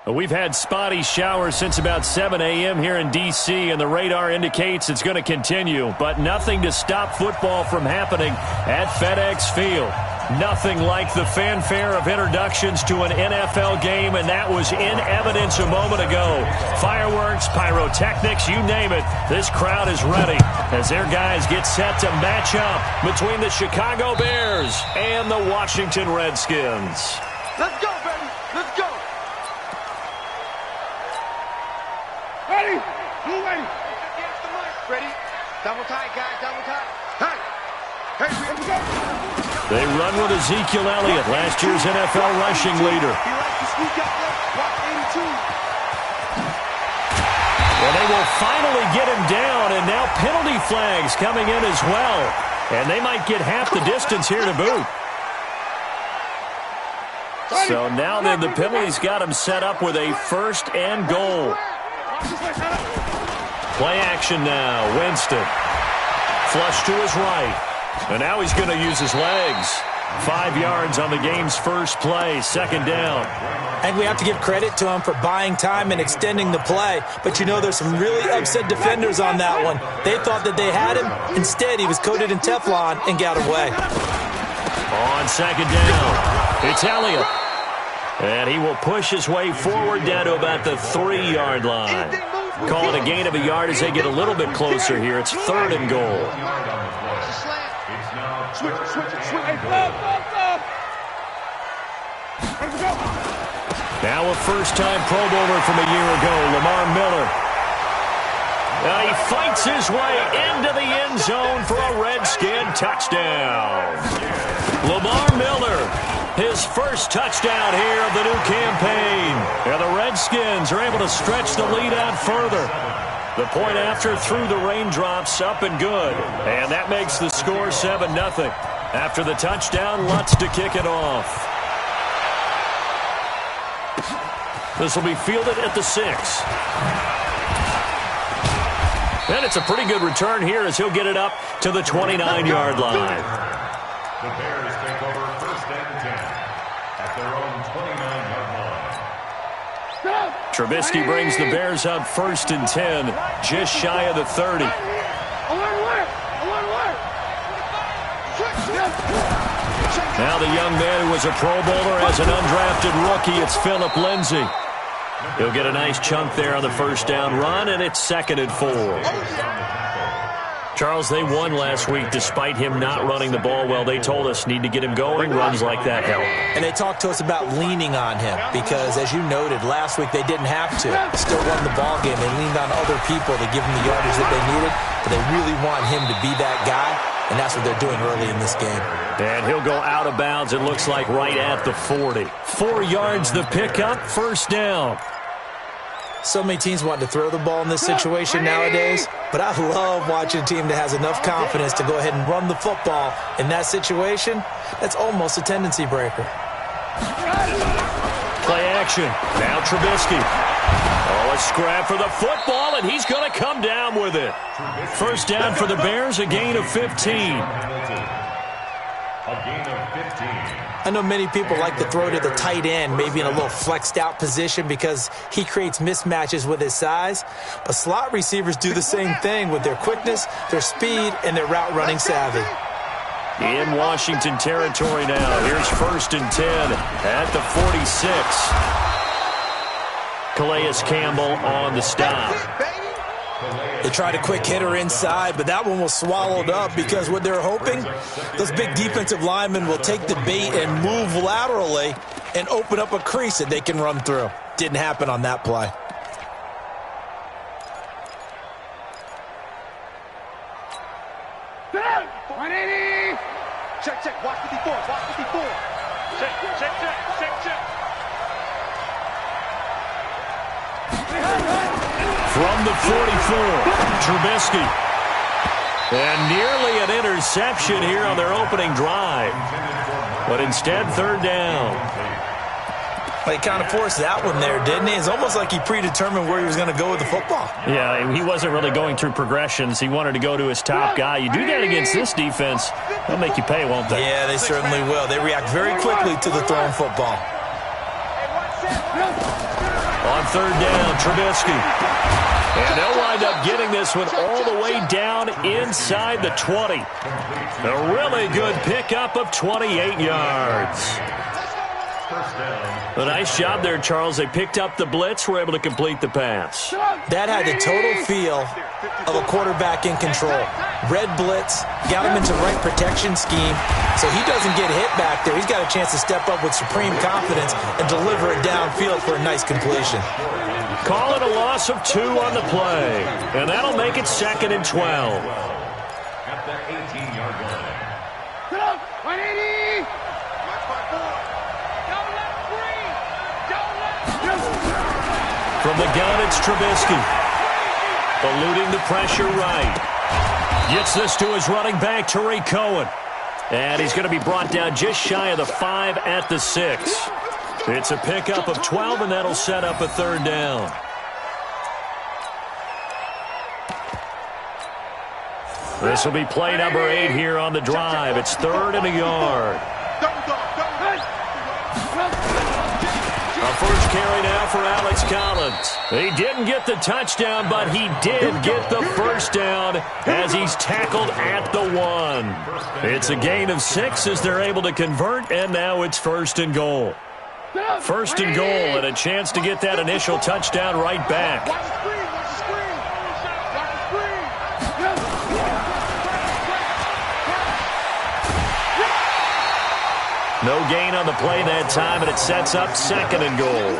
We've had spotty showers since about 7 a.m. here in D.C., and the radar indicates it's going to continue, but nothing to stop football from happening at FedEx Field. Nothing like the fanfare of introductions to an NFL game, and that was in evidence a moment ago. Fireworks, pyrotechnics, you name it. This crowd is ready as their guys get set to match up between the Chicago Bears and the Washington Redskins. Let's go, baby. Let's go. Ready? You ready? Ready? Double tight, guys. Double tight. Hey. Hey, here we go. They run with Ezekiel Elliott, last year's NFL rushing leader. He likes to sneak out there. Block 82. And they will finally get him down, and now penalty flags coming in as well. And they might get half the distance here to boot. So now then the penalty's got him set up with a 1st and goal. Play action now. Winston. Flush to his right. And now he's going to use his legs. 5 yards on the game's first play. 2nd down. I think we have to give credit to him for buying time and extending the play. But, you know, there's some really upset defenders on that one. They thought that they had him. Instead, he was coated in Teflon and got away. On 2nd down, it's Elliott. And he will push his way forward down to about the 3-yard line. Call it a gain of a yard as they get a little bit closer here. It's 3rd and goal. Now a first-time Pro Bowler from a year ago, Lamar Miller. He fights his way into the end zone for a Redskin touchdown. Lamar Miller, his first touchdown here of the new campaign. And the Redskins are able to stretch the lead out further. The point after through the raindrops, up and good. And that makes the score 7-0. After the touchdown, Lutz to kick it off. This will be fielded at the 6. And it's a pretty good return here as he'll get it up to the 29-yard line. The Bears take over 1st and 10 at their own 29-yard line. Trubisky brings the Bears up 1st and 10, just shy of the 30. Now the young man who was a Pro Bowler as an undrafted rookie, it's Phillip Lindsay. He'll get a nice chunk there on the 1st down run, and it's 2nd and 4. Charles, they won last week despite him not running the ball well. They told us need to get him going. Runs like that help. And they talked to us about leaning on him because, as you noted, last week they didn't have to. Still won the ball game. They leaned on other people to give them the yardage that they needed, but they really want him to be that guy, and that's what they're doing early in this game. And he'll go out of bounds, it looks like, right at the 40. 4 yards the pickup, 1st down. So many teams want to throw the ball in this situation nowadays, but I love watching a team that has enough confidence to go ahead and run the football. In that situation, that's almost a tendency breaker. Play action. Now Trubisky. Oh, a scrap for the football, and he's going to come down with it. 1st down for the Bears, a gain of 15. A gain of 15. I know many people like to throw to the tight end, maybe in a little flexed out position because he creates mismatches with his size. But slot receivers do the same thing with their quickness, their speed, and their route running savvy. In Washington territory now. Here's 1st and 10 at the 46. Calais Campbell on the stop. They tried a quick hitter inside, but that one was swallowed up because what they're hoping, those big defensive linemen will take the bait and move laterally and open up a crease that they can run through. Didn't happen on that play. Check, check. Watch 54. Watch 54. Check, check, check, check, check. From the 44, Trubisky. And nearly an interception here on their opening drive. But instead, 3rd down. Well, he kind of forced that one there, didn't he? It's almost like he predetermined where he was going to go with the football. Yeah, he wasn't really going through progressions. He wanted to go to his top guy. You do that against this defense, they'll make you pay, won't they? Yeah, they certainly will. They react very quickly to the thrown football. On third down, Trubisky. And they'll wind up getting this one all the way down inside the 20. A really good pickup of 28 yards. A nice job there, Charles. They picked up the blitz, were able to complete the pass. That had the total feel of a quarterback in control. Red blitz, got him into the right protection scheme, so he doesn't get hit back there. He's got a chance to step up with supreme confidence and deliver it downfield for a nice completion. Call it a loss of 2 on the play, and that'll make it 2nd and 12. At the 18-yard line. 180! From the gun, it's Trubisky. Eluding the pressure right. Gets this to his running back, Tariq Cohen. And he's going to be brought down just shy of the 5 at the 6. It's a pickup of 12, and that'll set up a third down. This will be play number 8 here on the drive. It's 3rd and a yard. A first carry now for Alex Collins. He didn't get the touchdown, but he did get the first down as he's tackled at the 1. It's a gain of 6 as they're able to convert, and now it's 1st and goal. 1st and goal, and a chance to get that initial touchdown right back. No gain on the play that time, and it sets up 2nd and goal.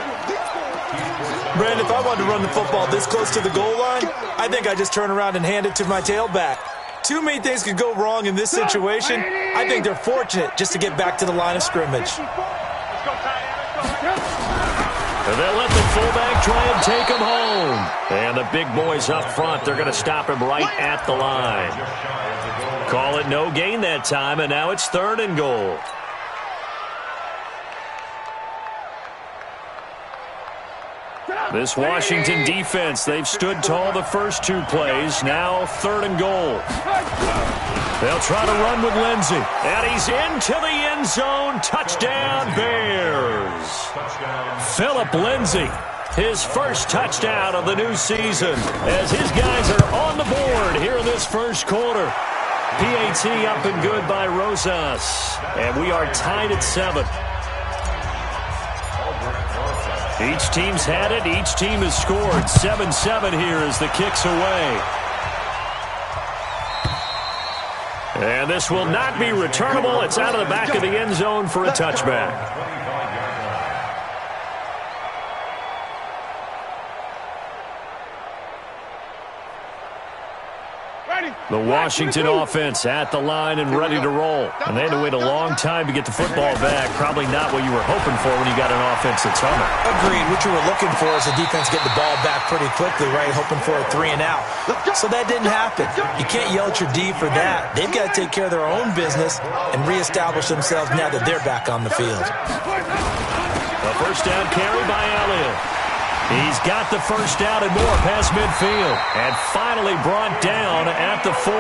Brandon, if I wanted to run the football this close to the goal line, I think I just turn around and hand it to my tailback. Too many things could go wrong in this situation. I think they're fortunate just to get back to the line of scrimmage. And they'll let the fullback try and take him home. And the big boys up front, they're going to stop him right at the line. Call it no gain that time, and now it's 3rd and goal. This Washington defense, they've stood tall the first 2 plays. Now 3rd and goal. They'll try to run with Lindsey. And he's into the end zone. Touchdown, Bears. Philip Lindsey, his first touchdown of the new season as his guys are on the board here in this first quarter. PAT up and good by Rosas. And we are tied at 7. Each team's had it. Each team has scored. 7-7 here as the kick's away. And this will not be returnable. It's out of the back of the end zone for a touchback. The Washington offense at the line and ready to roll. And they had to wait a long time to get the football back. Probably not what you were hoping for when you got an offense that's humming. Agreed. What you were looking for is the defense get the ball back pretty quickly, right? Hoping for a 3 and out. So that didn't happen. You can't yell at your D for that. They've got to take care of their own business and reestablish themselves now that they're back on the field. A first down carry by Elliott. He's got the first down and more past midfield. And finally brought down at the 43.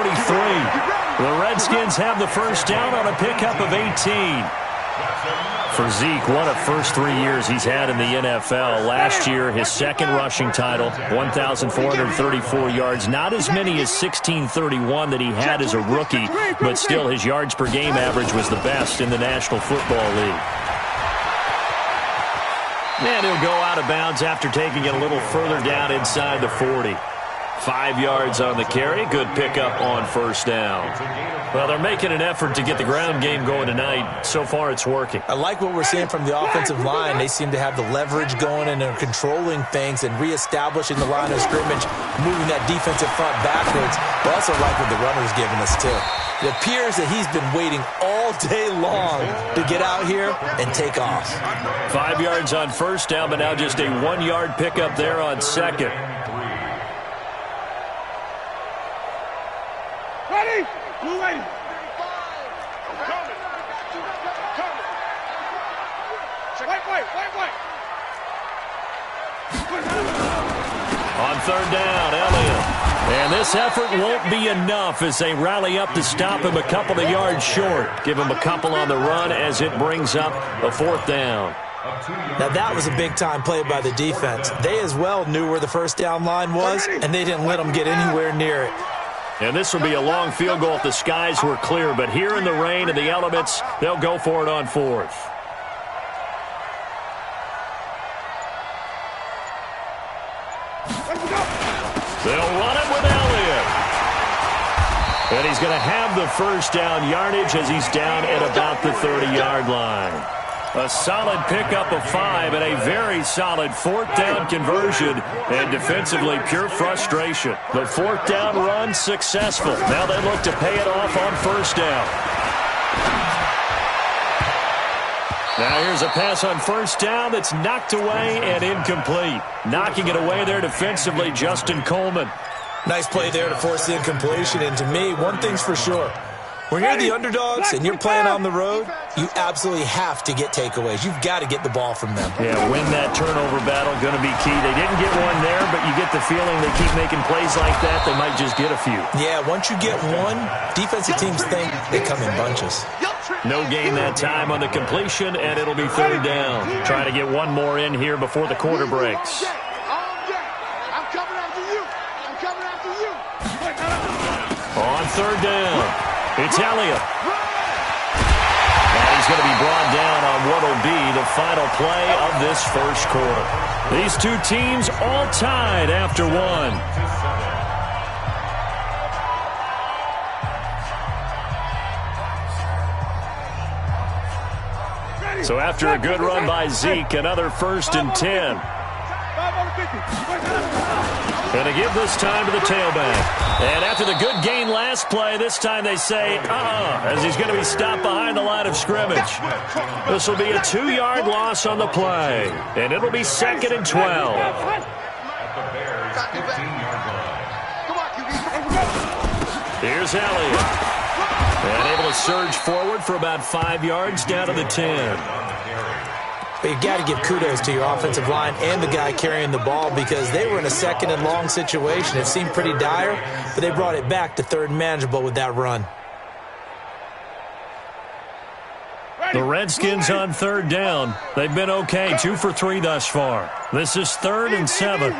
The Redskins have the first down on a pickup of 18. For Zeke, what a first 3 years he's had in the NFL. Last year, his 2nd rushing title, 1,434 yards. Not as many as 1,631 that he had as a rookie, but still his yards per game average was the best in the National Football League. And he'll go out of bounds after taking it a little further down inside the 40. 5 yards on the carry. Good pickup on first down. Well, they're making an effort to get the ground game going tonight. So far, it's working. I like what we're seeing from the offensive line. They seem to have the leverage going and are controlling things and reestablishing the line of scrimmage, moving that defensive front backwards. But also like what the runner's giving us, too. It appears that he's been waiting all day long to get out here and take off. 5 yards on first down, but now just a 1-yard pickup there on second. Ready? Blue ready. Wait. On third down, Elliott. And this effort won't be enough as they rally up to stop him a couple of yards short. Give him a couple on the run as it brings up a 4th down. Now, that was a big-time play by the defense. They as well knew where the first down line was, and they didn't let them get anywhere near it. And this will be a long field goal if the skies were clear. But here in the rain and the elements, they'll go for it on fourth. They'll run it with Elliott. And he's going to have the first down yardage as he's down at about the 30-yard line. A solid pickup of 5 and a very solid fourth down conversion. And defensively, pure frustration. The fourth down run successful. Now they look to pay it off on first down. Now here's a pass on first down that's knocked away and incomplete. Knocking it away there defensively, Justin Coleman. Nice play there to force the incompletion. And to me, one thing's for sure. When you're the underdogs and you're playing on the road, you absolutely have to get takeaways. You've got to get the ball from them. Yeah, win that turnover battle, going to be key. They didn't get one there, but you get the feeling they keep making plays like that, they might just get a few. Yeah, once you get one, defensive teams think they come in bunches. No gain that time on the completion, and it'll be third down. Trying to get one more in here before the quarter breaks. I'm coming after you. I'm coming after you. On third down. It's Elliott. And he's going to be brought down on what will be the final play of this first quarter. These two teams all tied after one. So after a good run by Zeke, another 1st and 10. And to give this time to the tailback. And after the good gain last play, this time they say, as he's going to be stopped behind the line of scrimmage. This will be a 2-yard loss on the play. And it'll be 2nd and 12. Here's Elliott. And able to surge forward for about 5 yards down to the 10. But you've got to give kudos to your offensive line and the guy carrying the ball because they were in a 2nd and long situation. It seemed pretty dire, but they brought it back to 3rd and manageable with that run. The Redskins on 3rd down. They've been okay, 2 for 3 thus far. This is 3rd and 7.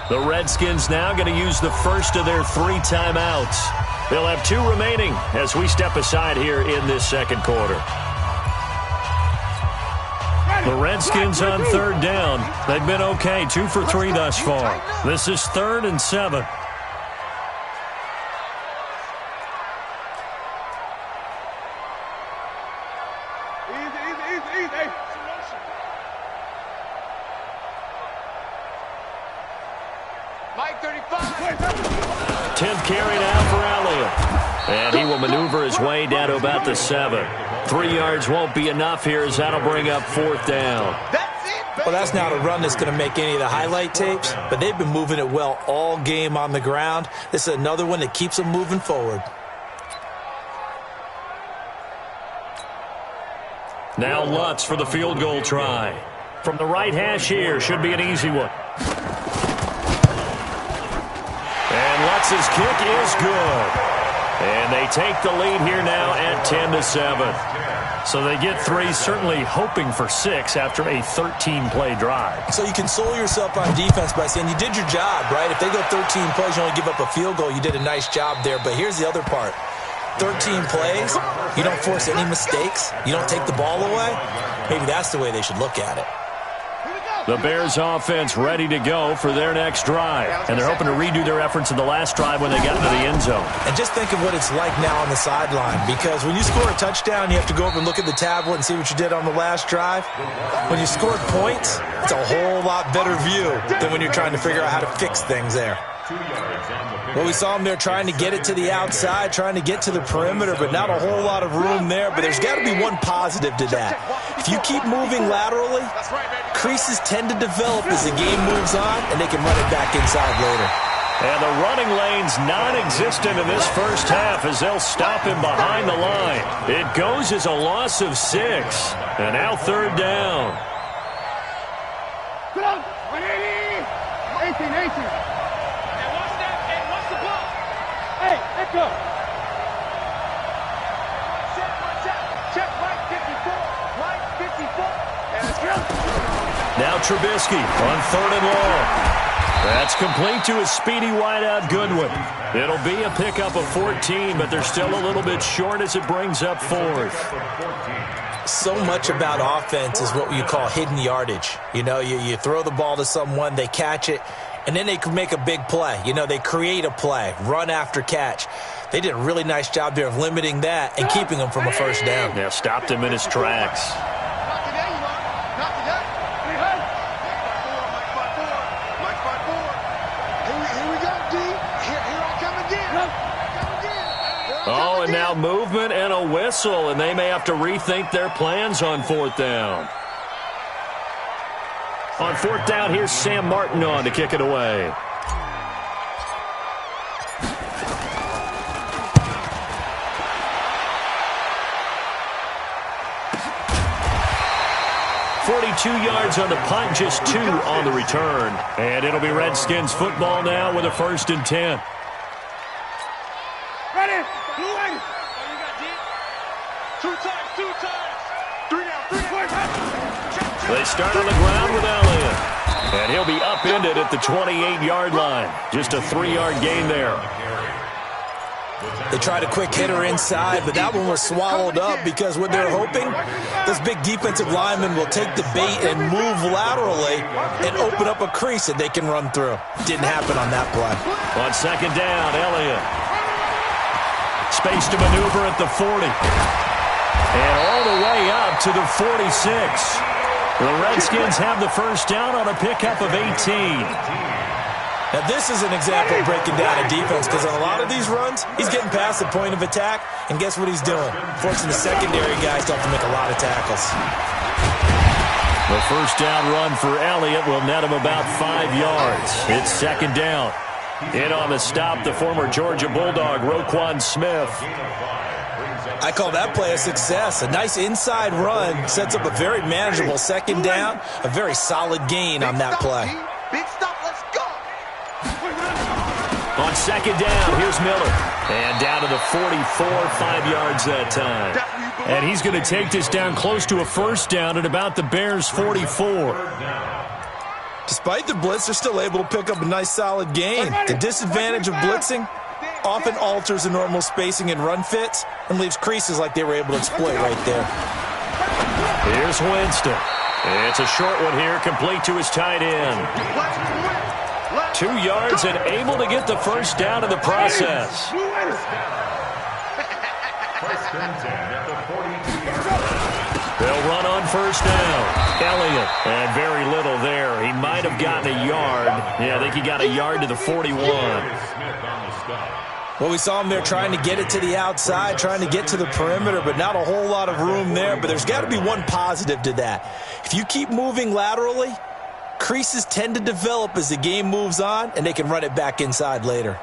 The Redskins now going to use the first of their 3 timeouts. They'll have 2 remaining as we step aside here in this second quarter. The Redskins on 3rd down. They've been okay, 2 for 3 thus far. This is 3rd and 7. Mike 35. 10th carry now for Elliott. And he will maneuver his way down to about the 7. 3 yards won't be enough here as that'll bring up 4th down. Well, that's not a run that's going to make any of the highlight tapes, but they've been moving it well all game on the ground. This is another one that keeps them moving forward. Now Lutz for the field goal try. From the right hash here, should be an easy one. And Lutz's kick is good. And they take the lead here now at 10-7. So they get 3, certainly hoping for 6 after a 13-play drive. So you console yourself on defense by saying you did your job, right? If they go 13 plays, you only give up a field goal, you did a nice job there. But here's the other part. 13 plays, you don't force any mistakes, you don't take the ball away. Maybe that's the way they should look at it. The Bears offense ready to go for their next drive. And they're hoping to redo their efforts in the last drive when they got into the end zone. And just think of what it's like now on the sideline. Because when you score a touchdown, you have to go over and look at the tablet and see what you did on the last drive. When you scored points, it's a whole lot better view than when you're trying to figure out how to fix things there. Well, we saw them there trying to get it to the outside, trying to get to the perimeter, but not a whole lot of room there. But there's got to be one positive to that. If you keep moving laterally, creases tend to develop as the game moves on, and they can run it back inside later. And the running lane's non-existent in this first half as they'll stop him behind the line. It goes as a loss of 6. And now 3rd down. Good on. 180. 18. Hey, let's go. Now Trubisky on 3rd and long. That's complete to his speedy wideout Goodwin. It'll be a pickup of 14, but they're still a little bit short as it brings up 4th. So much about offense is what you call hidden yardage. You know, you throw the ball to someone, they catch it, and then they can make a big play. You know, they create a play, run after catch. They did a really nice job there of limiting that and keeping him from a first down. Yeah, stopped him in his tracks. Oh, and now movement and a whistle, and they may have to rethink their plans on 4th down. On 4th down, here's Sam Martin on to kick it away. .42 yards on the punt, just 2 on the return. And it'll be Redskins football now with a 1st and 10. Ready? Ready. Two times. 3 down. They start on the ground with Elliott. And he'll be upended at the 28-yard line. Just a 3-yard gain there. They tried a quick hitter inside, but that one was swallowed up because what they're hoping, this big defensive lineman will take the bait and move laterally and open up a crease that they can run through. Didn't happen on that play. On 2nd down, Elliott. Space to maneuver at the 40. And all the way up to the 46. The Redskins have the first down on a pickup of 18. Now, this is an example of breaking down a defense because on a lot of these runs, he's getting past the point of attack, and guess what he's doing? Forcing the secondary guys to have to make a lot of tackles. The first down run for Elliott will net him about 5 yards. It's 2nd down. In on the stop, the former Georgia Bulldog, Roquan Smith. I call that play a success. A nice inside run sets up a very manageable 2nd down, a very solid gain on that play. Big stop, let's go. On 2nd down, here's Miller. And down to the 44, 5 yards that time. And he's going to take this down close to a first down at about the Bears' 44. Despite the blitz, they're still able to pick up a nice solid gain. The disadvantage of blitzing often alters the normal spacing and run fits and leaves creases like they were able to exploit right there. Here's Winston. It's a short one here, complete to his tight end. 2 yards and able to get the first down in the process. They'll run on first down. Elliott, and very little there. He might have gotten a yard. Yeah, I think he got a yard to the 41. Well, we saw him there trying to get it to the outside, trying to get to the perimeter, but not a whole lot of room there. But there's got to be one positive to that. If you keep moving laterally, creases tend to develop as the game moves on, and they can run it back inside later.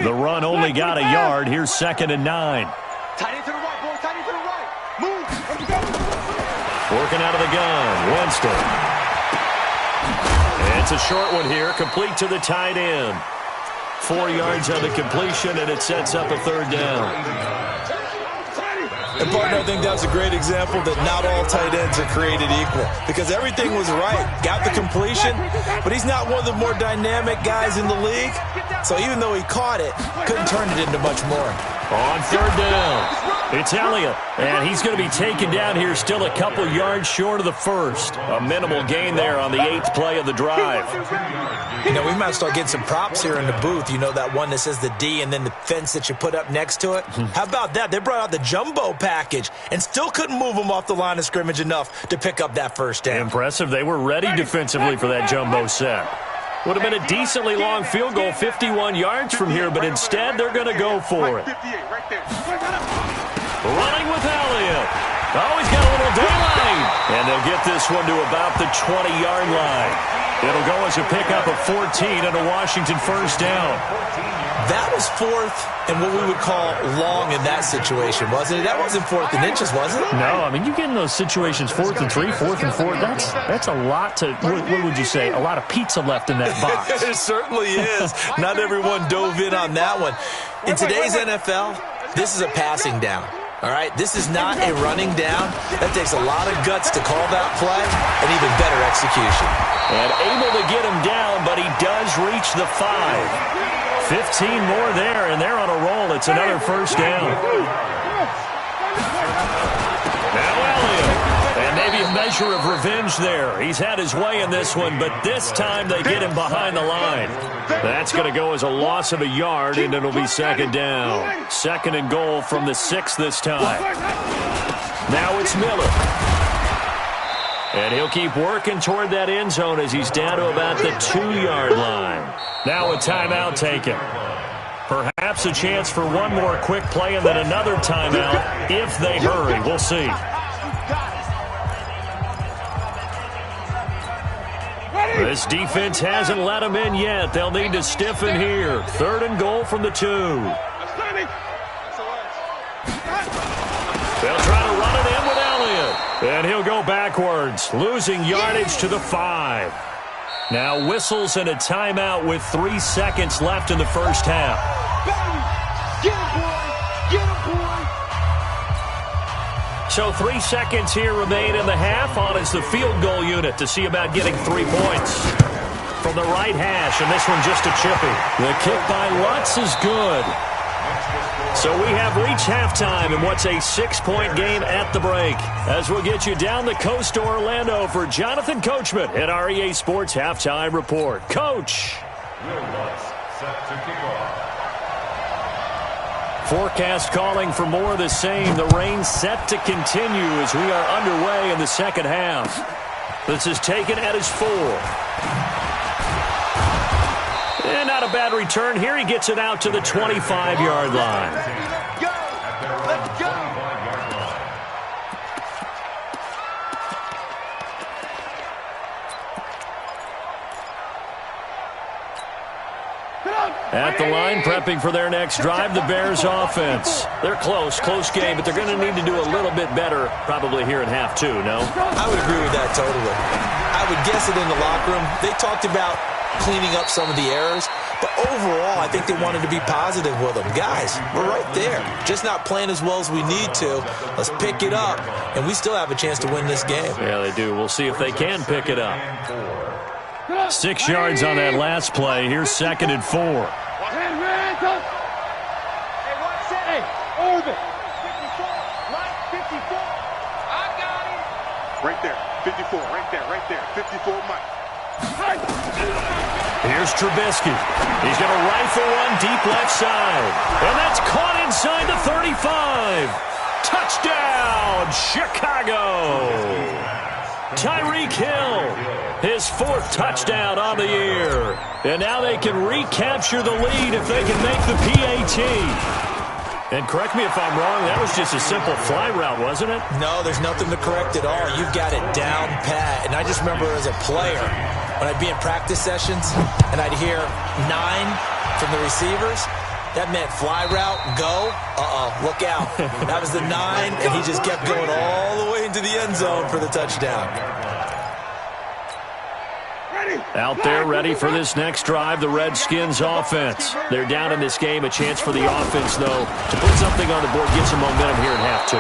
The run only got a yard. Here's 2nd and 9. Tight end to the right, boy. Tight end to the right. Move. Let's go. Working out of the gun, Winston. It's a short one here, complete to the tight end. 4 yards on the completion, and it sets up a 3rd down. And, partner, I think that's a great example that not all tight ends are created equal because everything was right. Got the completion, but he's not one of the more dynamic guys in the league. So even though he caught it, couldn't turn it into much more. On 3rd down, it's Elliott, and he's going to be taken down here still a couple yards short of the first. A minimal gain there on the 8th play of the drive. You know, we might start getting some props here in the booth. You know, that one that says the D and then the fence that you put up next to it? How about that? They brought out the jumbo package and still couldn't move them off the line of scrimmage enough to pick up that first down. Impressive. They were ready defensively for that jumbo set. Would have been a decently long field goal, 51 yards from here, but instead they're going to go for it. Running with Elliott. Oh, he's got a little daylight. And they'll get this one to about the 20-yard line. It'll go as a pickup of 14 and a Washington first down. That was 4th and what we would call long in that situation, wasn't it? That wasn't 4th and inches, was it? No, I mean, you get in those situations 4th and 3, 4th and 4. That's a lot to, what would you say, a lot of pizza left in that box. It certainly is. Not everyone dove in on that one. In today's NFL, This is a passing down. All right, this is not a running down. That takes a lot of guts to call that play and even better execution. And able to get him down, but he does reach the 5. 15 more there, and they're on a roll. It's another first down. Now Elliott. And maybe a measure of revenge there. He's had his way in this one, but this time they get him behind the line. That's going to go as a loss of a yard, and it'll be second down. Second and goal from the 6 this time. Now it's Miller. And he'll keep working toward that end zone as he's down to about the 2-yard line. Now a timeout taken. Perhaps a chance for one more quick play and then another timeout if they hurry. We'll see. This defense hasn't let him in yet. They'll need to stiffen here. Third and goal from the 2. They'll try to run it in with Elliott. And he'll go backwards, losing yardage to the 5. Now whistles and a timeout with 3 seconds left in the first half. Get him, boy! Get him, boy! So 3 seconds here remain in the half. On is the field goal unit to see about getting 3 points. From the right hash, and this one just a chippy. The kick by Lutz is good. So we have reached halftime in what's a 6-point game at the break. As we'll get you down the coast to Orlando for Jonathan Coachman at our EA Sports Halftime Report. Coach. Will Lutz set to kick off. Forecast calling for more of the same. The rain set to continue as we are underway in the second half. This is taken at his 4. And not a bad return here. He gets it out to the 25-yard line. Go! Let's go! At the line, prepping for their next drive, the Bears offense. They're close game, but they're going to need to do a little bit better probably here in half 2, no? I would agree with that totally. I would guess it in the locker room. They talked about cleaning up some of the errors, but overall, I think they wanted to be positive with them. Guys, we're right there. Just not playing as well as we need to. Let's pick it up, and we still have a chance to win this game. Yeah, they do. We'll see if they can pick it up. 6 yards on that last play. Here's second and 4. Hey, what's that? Hey, over. 54, right? 54. I got him. Right there. 54, right there. 54, Mike. Here's Trubisky. He's going to rifle one deep left side. And that's caught inside the 35. Touchdown, Chicago. Tyreek Hill, his 4th touchdown on the year. And now they can recapture the lead if they can make the PAT. And correct me if I'm wrong, that was just a simple fly route, wasn't it? No, there's nothing to correct at all. You've got it down pat. And I just remember as a player, when I'd be in practice sessions and I'd hear 9 from the receivers, that meant fly route, go, look out. That was the 9, and he just kept going all the way into the end zone for the touchdown. Out there ready for this next drive, the Redskins offense. They're down in this game. A chance for the offense, though, to put something on the board, get some momentum here in half 2.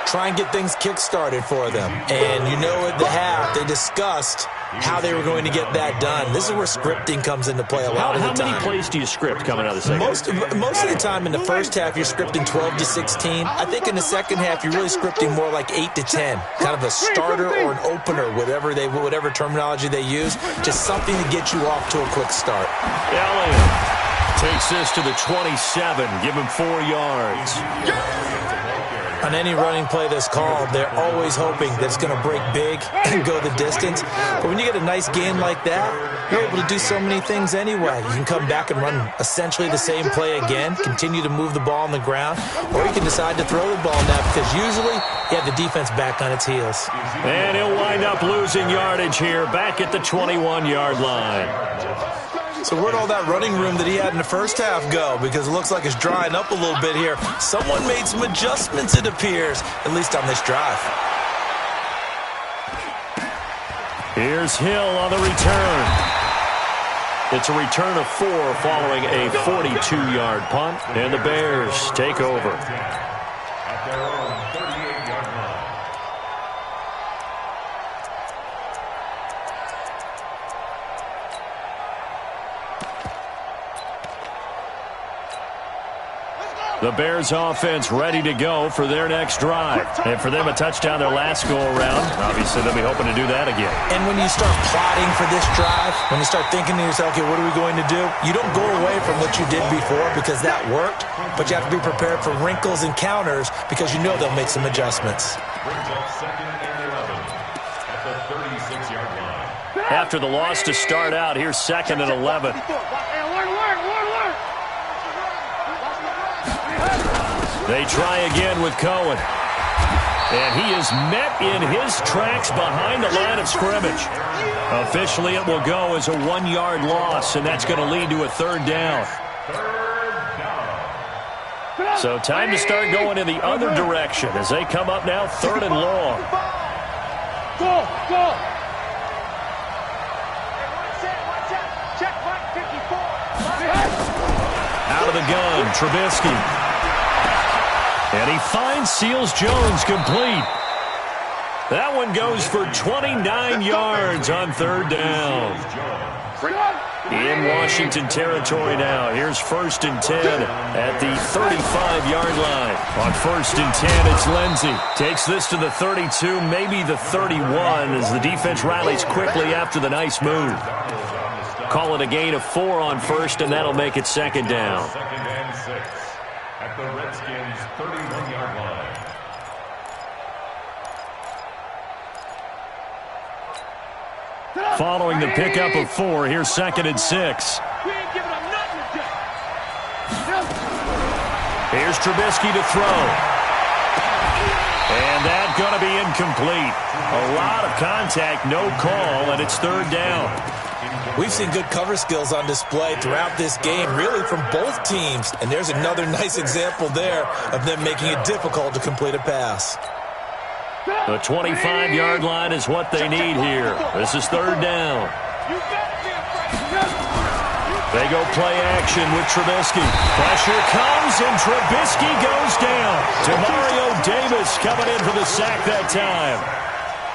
Try and get things kick-started for them. And you know at the half, they discussed how they were going to get that done. This is where scripting comes into play a lot of the time. How many plays do you script coming out of the second? Most of the time in the first half, you're scripting 12 to 16. I think in the second half, you're really scripting more like 8 to 10. Kind of a starter or an opener, whatever terminology they use. Just something to get you off to a quick start. Elliott takes this to the 27. Give him 4 yards. On any running play that's called, they're always hoping that it's going to break big and go the distance. But when you get a nice game like that, you're able to do so many things anyway. You can come back and run essentially the same play again, continue to move the ball on the ground, or you can decide to throw the ball now because usually you have the defense back on its heels. And he'll wind up losing yardage here, back at the 21-yard line. So where'd all that running room that he had in the first half go? Because it looks like it's drying up a little bit here. Someone made some adjustments, it appears, at least on this drive. Here's Hill on the return. It's a return of 4 following a 42-yard punt, and the Bears take over. At their own 38-yard line. The Bears offense ready to go for their next drive. And for them, a touchdown their last go-around. Obviously, they'll be hoping to do that again. And when you start plotting for this drive, when you start thinking to yourself, okay, what are we going to do? You don't go away from what you did before because that worked, but you have to be prepared for wrinkles and counters because you know they'll make some adjustments. Brings up 2nd and 11 at the 36-yard line. After the loss to start out, here's 2nd and 11. They try again with Cohen. And he is met in his tracks behind the line of scrimmage. Officially, it will go as a 1-yard loss, and that's going to lead to a 3rd down. So time to start going in the other direction as they come up now 3rd and long. Go! Out of the gun, Trubisky. And he finds Seals-Jones complete. That one goes for 29 yards on 3rd down. In Washington territory now. Here's 1st and 10 at the 35-yard line. On 1st and 10, it's Lindsey. Takes this to the 32, maybe the 31, as the defense rallies quickly after the nice move. Call it a gain of 4 on 1st, and that'll make it 2nd down. 2nd and 6 at the Redskins' 31-yard line. Following the pickup of 4, here's 2nd and 6. Here's Trubisky to throw. And that's going to be incomplete. A lot of contact, no call, and it's 3rd down. We've seen good cover skills on display throughout this game, really from both teams. And there's another nice example there of them making it difficult to complete a pass. The 25-yard line is what they need here. This is 3rd down. They go play action with Trubisky. Pressure comes, and Trubisky goes down. Demario Davis coming in for the sack that time.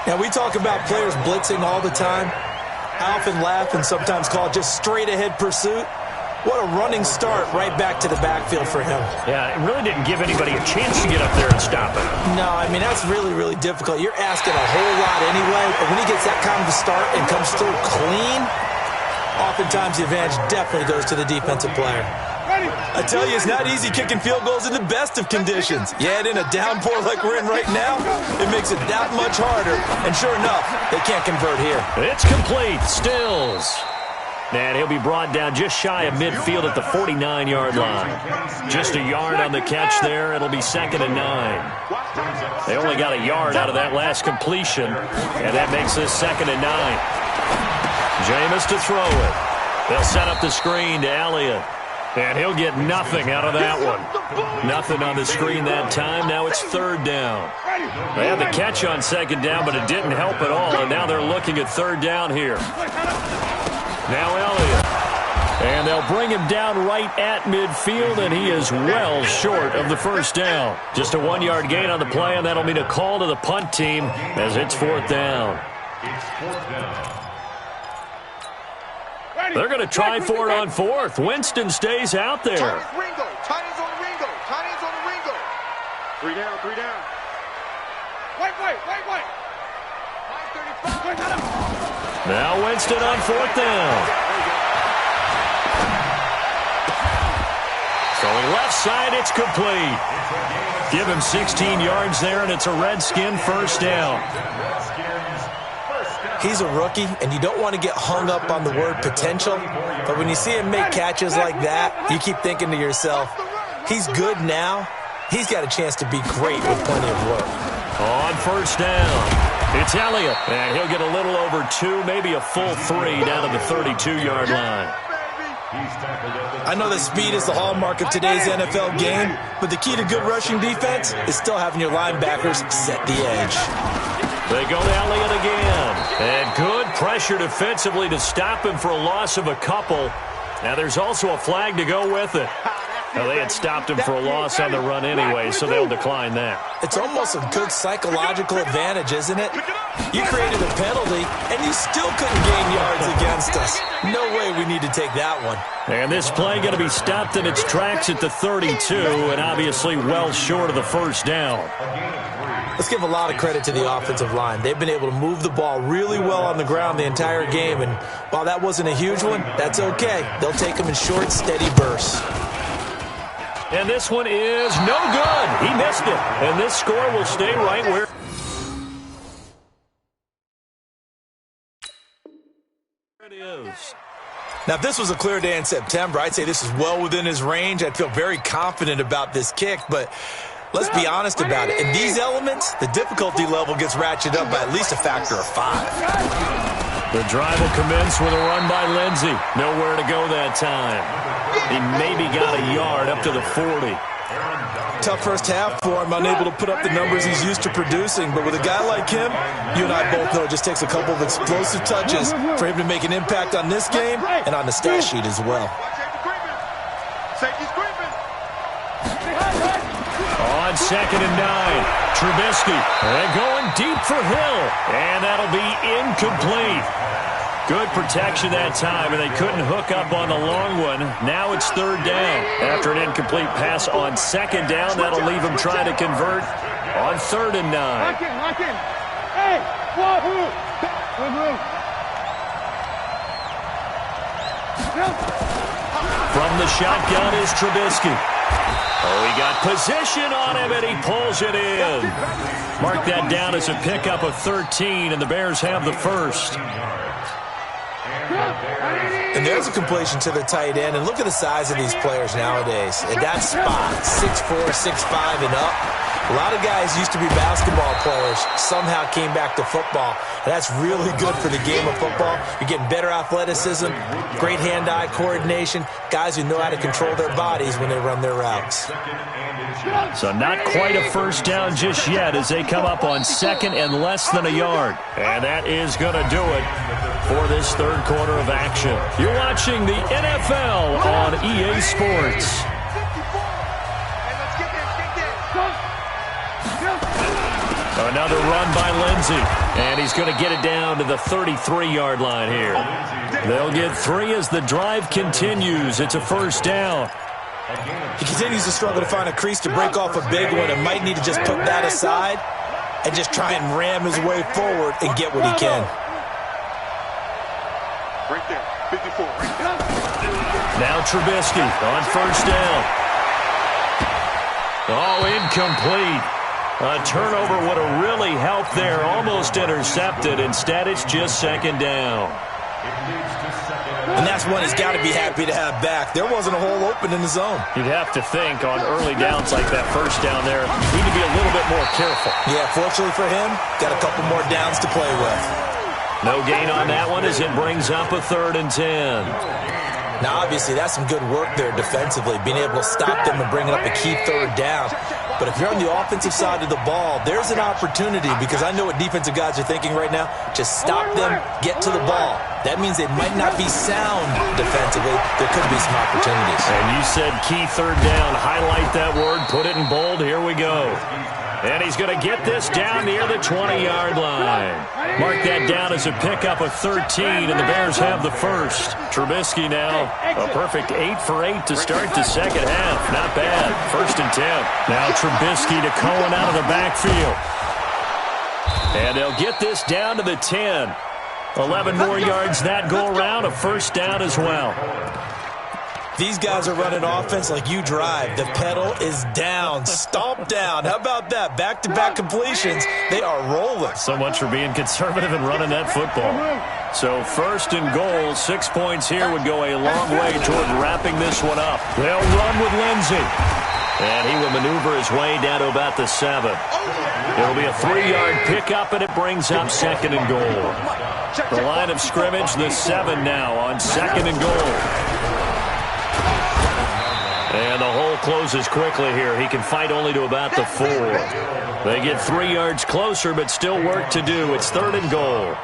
Now, we talk about players blitzing all the time. I often laugh and sometimes call it just straight-ahead pursuit. What a running start right back to the backfield for him. Yeah, it really didn't give anybody a chance to get up there and stop it. No, I mean, that's really, really difficult. You're asking a whole lot anyway, but when he gets that kind of a start and comes through clean, oftentimes the advantage definitely goes to the defensive player. I tell you, it's not easy kicking field goals in the best of conditions. You add in a downpour like we're in right now, it makes it that much harder. And sure enough, they can't convert here. It's complete. Stills. And he'll be brought down just shy of midfield at the 49-yard line. Just a yard on the catch there. It'll be 2nd and 9. They only got a yard out of that last completion, and that makes this 2nd and 9. Jameis to throw it. They'll set up the screen to Elliott. And he'll get nothing out of that one. Nothing on the screen that time. Now it's 3rd down. They had the catch on 2nd down, but it didn't help at all. And now they're looking at 3rd down here. Now Elliott. And they'll bring him down right at midfield, and he is well short of the 1st down. Just a 1-yard gain on the play, and that'll mean a call to the punt team as it's 4th down. It's 4th down. They're going to try for it on 4th. Winston stays out there. Tight ends on the Ringo. 3 down, 3 down. Wait. Now Winston on 4th down. Throwing left side, it's complete. Give him 16 yards there, and it's a Redskin 1st down. He's a rookie, and you don't want to get hung up on the word potential. But when you see him make catches like that, you keep thinking to yourself, he's good now. He's got a chance to be great with plenty of work. On 1st down, it's Elliott. And he'll get a little over 2, maybe a full 3 down to the 32-yard line. I know that speed is the hallmark of today's NFL game, but the key to good rushing defense is still having your linebackers set the edge. They go to Elliott again. And good pressure defensively to stop him for a loss of a couple. Now there's also a flag to go with it. Now, they had stopped him for a loss on the run anyway, so they'll decline that. It's almost a good psychological advantage, isn't it? You created a penalty, and you still couldn't gain yards against us. No way we need to take that one. And this play going to be stopped in its tracks at the 32, and obviously well short of the first down. Let's give a lot of credit to the offensive line. They've been able to move the ball really well on the ground the entire game, and while that wasn't a huge one, that's okay. They'll take them in short, steady bursts. And this one is no good. He missed it. And this score will stay right where it is. Now, if this was a clear day in September, I'd say this is well within his range. I'd feel very confident about this kick, but let's be honest about it. In these elements, the difficulty level gets ratcheted up by at least a factor of 5. The drive will commence with a run by Lindsey. Nowhere to go that time. He maybe got a yard up to the 40. Tough first half for him, unable to put up the numbers he's used to producing. But with a guy like him, you and I both know it just takes a couple of explosive touches for him to make an impact on this game and on the stat sheet as well. On 2nd and 9, Trubisky. And going deep for Hill. And that'll be incomplete. Good protection that time, and they couldn't hook up on the long one. Now it's 3rd down. After an incomplete pass on 2nd down, that'll leave them trying to convert on 3rd and 9. Lock in. Hey, wahoo! From the shotgun is Trubisky. Oh, he got position on him, and he pulls it in. Mark that down as a pickup of 13, and the Bears have the first. And there's a completion to the tight end. And look at the size of these players nowadays. At that spot, 6'4", 6'5", and up. A lot of guys used to be basketball players, somehow came back to football. And that's really good for the game of football. You're getting better athleticism, great hand-eye coordination, guys who know how to control their bodies when they run their routes. So not quite a first down just yet as they come up on 2nd and less than a yard. And that is going to do it for this 3rd quarter of action. You're watching the NFL on EA Sports. Another run by Lindsey, and he's going to get it down to the 33-yard line here. They'll get 3 as the drive continues. It's a first down. He continues to struggle to find a crease to break off a big one and might need to just put that aside and just try and ram his way forward and get what he can. Right there, 54. Now Trubisky on first down. Oh, incomplete. A turnover would have really helped there. Almost intercepted. Instead, it's just 2nd down. And that's one he's got to be happy to have back. There wasn't a hole open in the zone. You'd have to think on early downs like that first down there, need to be a little bit more careful. Yeah, fortunately for him, got a couple more downs to play with. No gain on that one as it brings up a 3rd and 10. Now, obviously, that's some good work there defensively, being able to stop them and bringing up a key 3rd down. But if you're on the offensive side of the ball, there's an opportunity because I know what defensive guys are thinking right now. Just stop them, get to the ball. That means they might not be sound defensively. There could be some opportunities. And you said key 3rd down. Highlight that word. Put it in bold. Here we go. And he's going to get this down near the 20-yard line. Mark that down as a pickup of 13, and the Bears have the first. Trubisky now, a perfect 8 for 8 to start the second half. Not bad. 1st and 10. Now Trubisky to Cohen out of the backfield. And they'll get this down to the 10. 11 more yards that go around, a first down as well. These guys are running offense like you drive. The pedal is down, stomp down. How about that? Back-to-back completions. They are rolling. So much for being conservative and running that football. So 1st and goal, 6 points here would go a long way toward wrapping this one up. They'll run with Lindsey. And he will maneuver his way down to about the 7. It'll be a 3-yard pickup, and it brings up 2nd and goal. The line of scrimmage, the 7 now on 2nd and goal. And the hole closes quickly here. He can fight only to about the 4. They get 3 yards closer, but still work to do. It's 3rd and goal.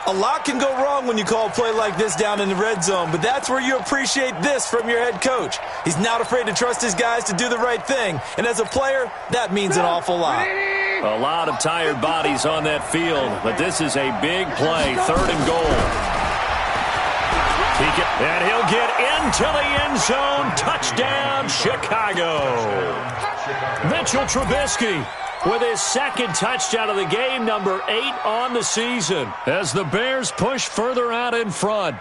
A lot can go wrong when you call a play like this down in the red zone, but that's where you appreciate this from your head coach. He's not afraid to trust his guys to do the right thing, and as a player, that means an awful lot. A lot of tired bodies on that field, but this is a big play, 3rd and goal. And he'll get into the end zone. Touchdown, Chicago. Mitchell Trubisky with his 2nd touchdown of the game, number 8 on the season, as the Bears push further out in front.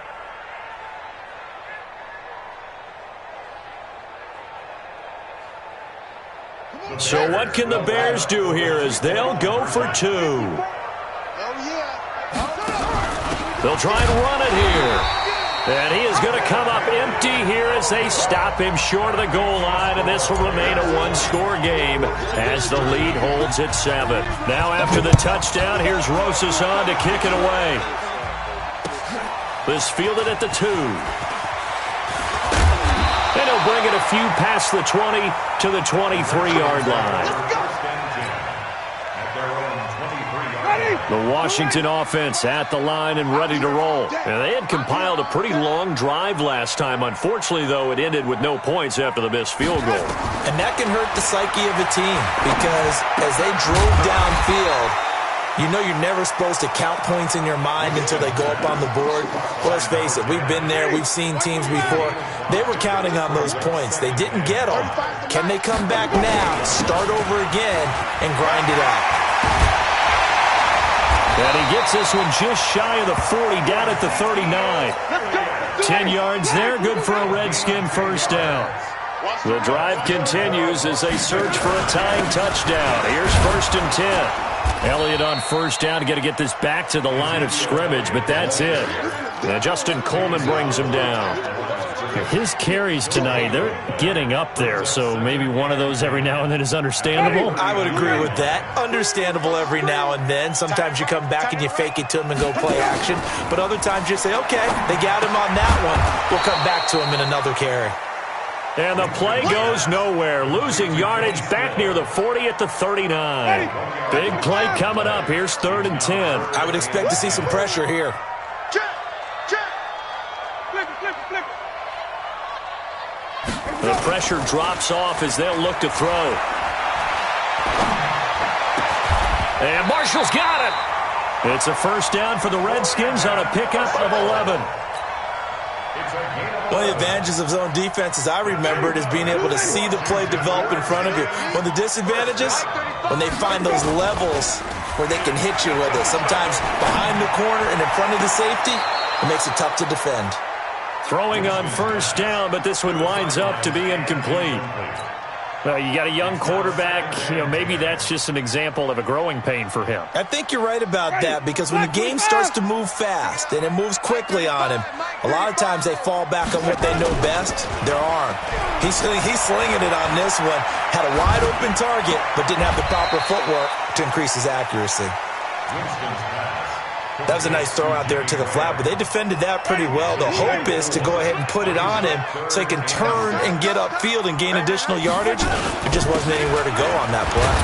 So what can the Bears do here as they'll go for 2? They'll try and run it here. And he is going to come up empty here as they stop him short of the goal line, and this will remain a one-score game as the lead holds at 7. Now after the touchdown, here's Rosas on to kick it away. This fielded at the 2. And he'll bring it a few past the 20 to the 23-yard line. The Washington offense at the line and ready to roll. And they had compiled a pretty long drive last time. Unfortunately, though, it ended with no points after the missed field goal. And that can hurt the psyche of a team because as they drove downfield, you know you're never supposed to count points in your mind until they go up on the board. Well, let's face it, we've been there. We've seen teams before. They were counting on those points. They didn't get them. Can they come back now, start over again, and grind it out? And he gets this one just shy of the 40, down at the 39. 10 yards there, good for a Redskin first down. The drive continues as they search for a tying touchdown. Here's 1st and 10. Elliott on first down, got to get this back to the line of scrimmage, but that's it. Now Justin Coleman brings him down. His carries tonight, they're getting up there, so maybe one of those every now and then is understandable. I would agree with that. Understandable every now and then. Sometimes you come back and you fake it to him and go play action, but other times you say, okay, they got him on that one. We'll come back to him in another carry. And the play goes nowhere, losing yardage back near the 40 at the 39. Big play coming up. Here's 3rd and 10. I would expect to see some pressure here. The pressure drops off as they'll look to throw. And Marshall's got it. It's a first down for the Redskins on a pickup of 11. One of the advantages of zone defense, as I remember it, is being able to see the play develop in front of you. One of the disadvantages, when they find those levels where they can hit you with it, sometimes behind the corner and in front of the safety, it makes it tough to defend. Throwing on first down, but this one winds up to be incomplete. Well, you got a young quarterback. Maybe that's just an example of a growing pain for him. I think you're right about that because when the game starts to move fast and it moves quickly on him, a lot of times they fall back on what they know best, their arm. He's slinging it on this one. Had a wide open target, but didn't have the proper footwork to increase his accuracy. That was a nice throw out there to the flat, but they defended that pretty well. The hope is to go ahead and put it on him so he can turn and get upfield and gain additional yardage. There just wasn't anywhere to go on that play.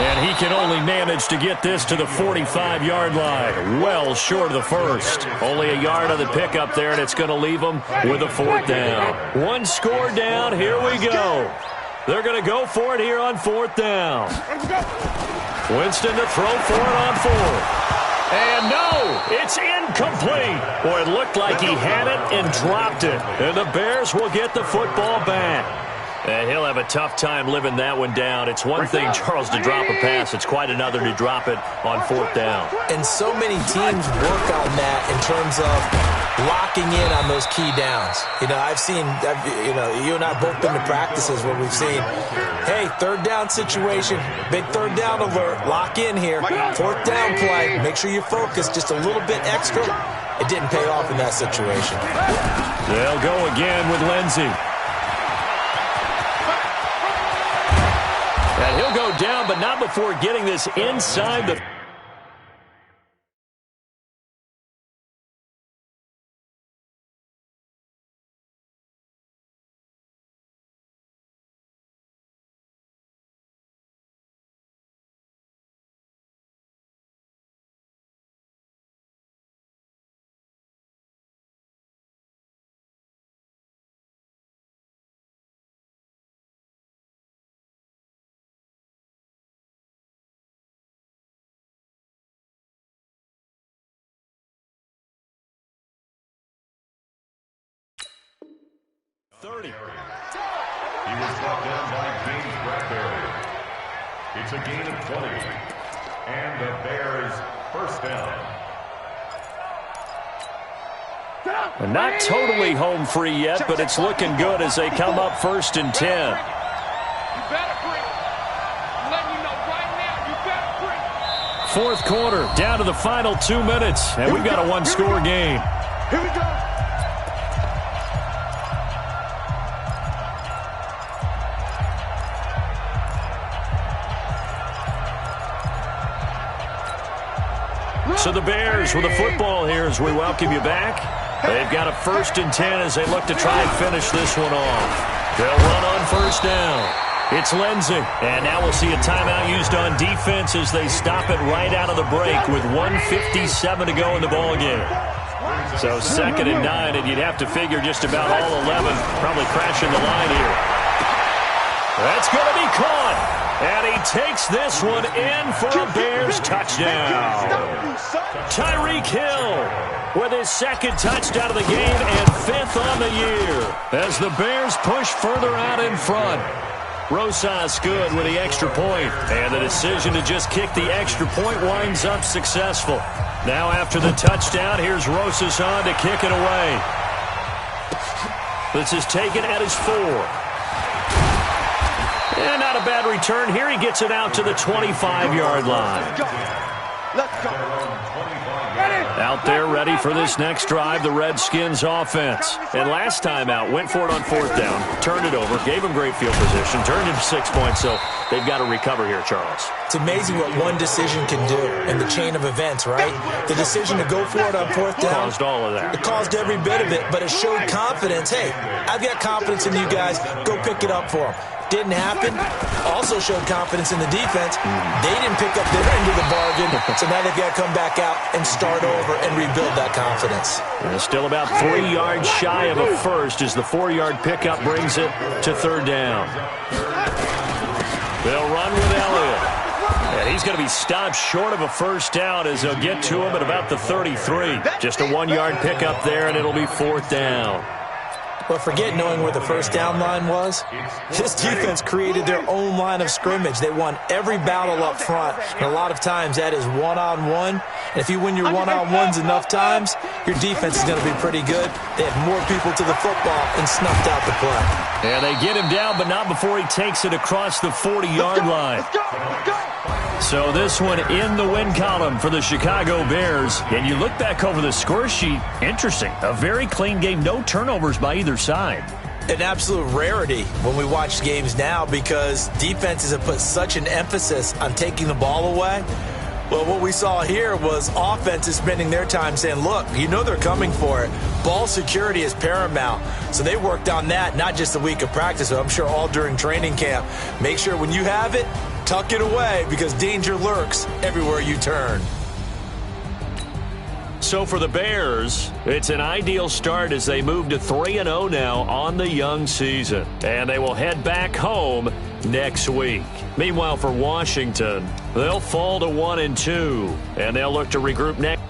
And he can only manage to get this to the 45-yard line, well short of the first. Only a yard on the pickup there, and it's going to leave him with a 4th down. One score down, here we go. They're going to go for it here on 4th down. Winston to throw for it on 4th. And no, it's incomplete. Boy, it looked like he had it and dropped it. And the Bears will get the football back. And he'll have a tough time living that one down. It's one thing, Charles, to drop a pass. It's quite another to drop it on 4th down. And so many teams work on that in terms of locking in on those key downs. I've seen, you and I have both been to practices where we've seen, hey, 3rd down situation, big 3rd down alert, lock in here, 4th down play, make sure you focus just a little bit extra. It didn't pay off in that situation. They'll go again with Lindsey. And he'll go down, but not before getting this inside the 30. He was brought down by James Bradbury. It's a gain of 20. And the Bears first down. And not totally home free yet, but it's looking good as they come up 1st and 10. Fourth quarter, down to the final 2 minutes, and we've got a one-score game. Here we go. So the Bears with the football here as we welcome you back. They've got a 1st and 10 as they look to try and finish this one off. They'll run on 1st down. It's Lindsey. And now we'll see a timeout used on defense as they stop it right out of the break with 1:57 to go in the ballgame. So 2nd and 9, and you'd have to figure just about all 11 probably crashing the line here. That's going to be caught. And he takes this one in for a Bears touchdown. Tyreek Hill with his 2nd touchdown of the game and 5th on the year as the Bears push further out in front. Rosas good with the extra point, and the decision to just kick the extra point winds up successful. Now after the touchdown, here's Rosas on to kick it away. This is taken at his 4. And not a bad return. Here he gets it out to the 25-yard line. Let's go. Out there ready for this next drive, the Redskins offense. And last time out, went for it on 4th down, turned it over, gave them great field position, turned into 6 points, so they've got to recover here, Charles. It's amazing what one decision can do in the chain of events, right? The decision to go for it on 4th down. Caused all of that. It caused every bit of it, but it showed confidence. Hey, I've got confidence in you guys. Go pick it up for them. Didn't happen. Also showed confidence in the defense. They didn't pick up their end of the bargain, so now they've got to come back out and start over and rebuild that confidence. And still about 3 yards shy of a first as the 4-yard pickup brings it to 3rd down. They'll run with Elliott. And he's going to be stopped short of a 1st down as they'll get to him at about the 33. Just a 1-yard pickup there, and it'll be 4th down. But forget knowing where the 1st down line was. This defense created their own line of scrimmage. They won every battle up front, and a lot of times that is one-on-one. And if you win your one-on-ones enough times, your defense is going to be pretty good. They have more people to the football and snuffed out the play. And they get him down, but not before he takes it across the 40-yard line. Let's go. Let's go. So this one in the win column for the Chicago Bears. And you look back over the score sheet, interesting. A very clean game, no turnovers by either side. An absolute rarity when we watch games now because defenses have put such an emphasis on taking the ball away. Well, what we saw here was offenses spending their time saying, look, you know they're coming for it. Ball security is paramount. So they worked on that, not just a week of practice, but I'm sure all during training camp. Make sure when you have it, tuck it away because danger lurks everywhere you turn. So for the Bears, it's an ideal start as they move to 3-0 now on the young season. And they will head back home next week. Meanwhile, for Washington, they'll fall to 1-2, and they'll look to regroup next.